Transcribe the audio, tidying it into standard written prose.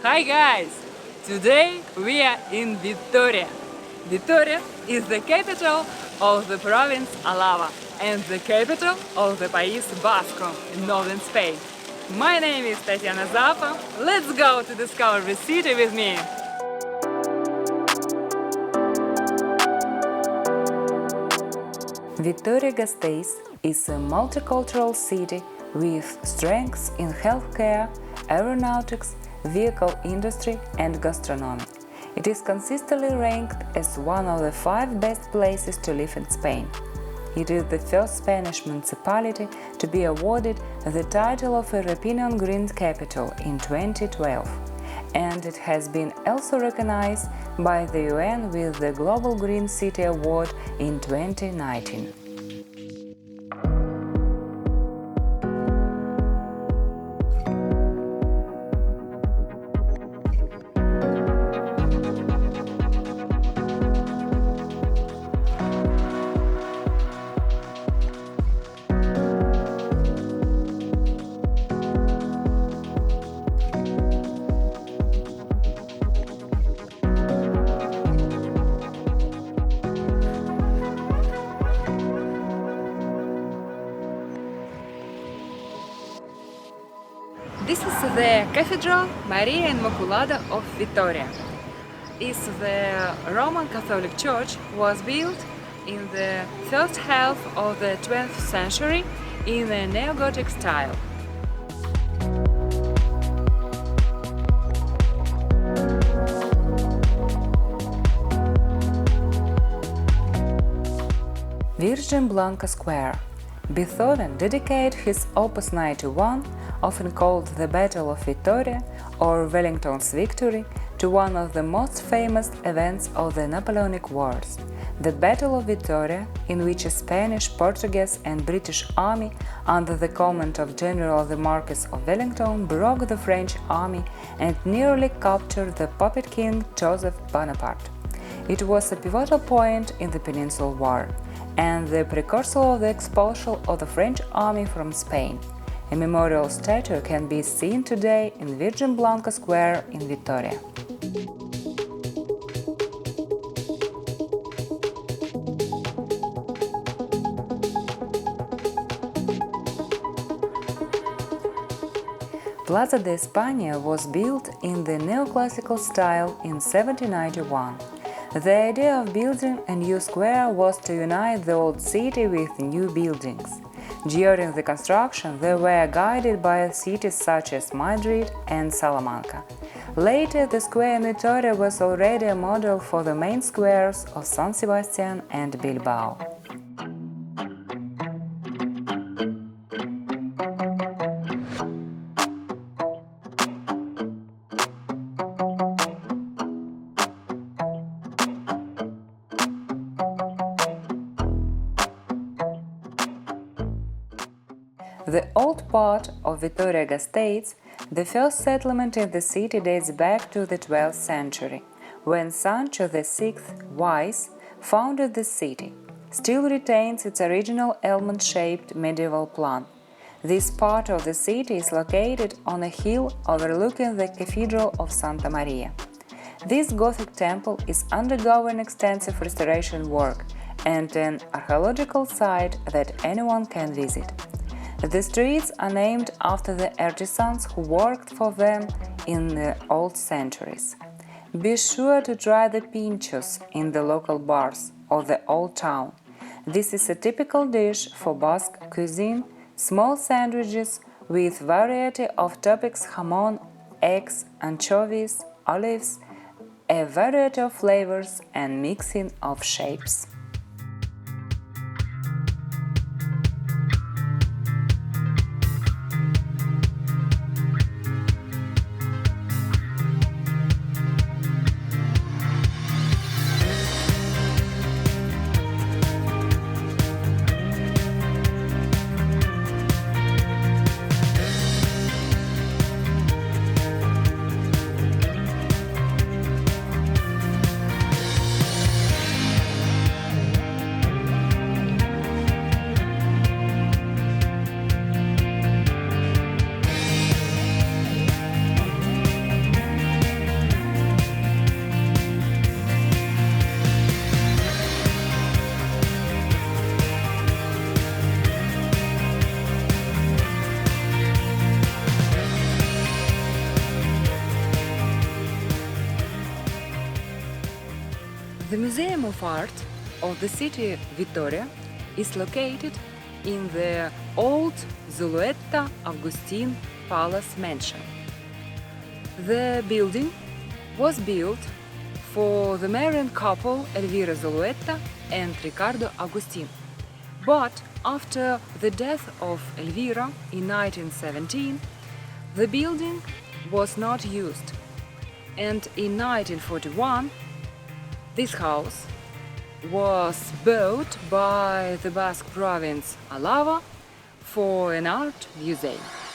Hi guys! Today we are in Vitoria. Vitoria is the capital of the province Alava and the capital of the País Basque in northern Spain. My name is Tatiana Zappa. Let's go to discover the city with me! Vitoria-Gasteiz is a multicultural city with strengths in healthcare, aeronautics, vehicle industry and gastronomy. It is consistently ranked as one of the 5 best places to live in Spain. It is the first Spanish municipality to be awarded the title of European Green Capital in 2012, and it has been also recognized by the UN with the Global Green City Award in 2019. This is the Cathedral Maria Invoculada of Vitoria. It's the Roman Catholic Church was built in the first half of the 12th century in a neo-Gothic style. Virgin Blanca Square. Beethoven dedicated his Opus 91, often called the Battle of Vitoria or Wellington's Victory, to one of the most famous events of the Napoleonic Wars, the Battle of Vitoria, in which a Spanish, Portuguese and British army under the command of General the Marquis of Wellington broke the French army and nearly captured the puppet king Joseph Bonaparte. It was a pivotal point in the Peninsular War and the precursor of the expulsion of the French army from Spain. A memorial statue can be seen today in Virgin Blanca Square in Vitoria. Plaza de España was built in the neoclassical style in 1791. The idea of building a new square was to unite the old city with new buildings. During the construction, they were guided by cities such as Madrid and Salamanca. Later, the square in Vitoria was already a model for the main squares of San Sebastian and Bilbao. The old part of Vitoria-Gasteiz, the first settlement in the city, dates back to the 12th century, when Sancho VI Wise founded the city. Still retains its original almond-shaped medieval plan. This part of the city is located on a hill overlooking the Cathedral of Santa Maria. This Gothic temple is undergoing extensive restoration work and an archaeological site that anyone can visit. The streets are named after the artisans who worked for them in the old centuries. Be sure to try the pinchos in the local bars of the old town. This is a typical dish for Basque cuisine, small sandwiches with variety of toppings: jamon, eggs, anchovies, olives, a variety of flavors and mixing of shapes. The Museum of Art of the city Vitoria is located in the old Zulueta Augustine Palace mansion. The building was built for the married couple Elvira Zulueta and Ricardo Agustin. But after the death of Elvira in 1917, the building was not used, and in 1941 this house was bought by the Basque province Alava for an art museum.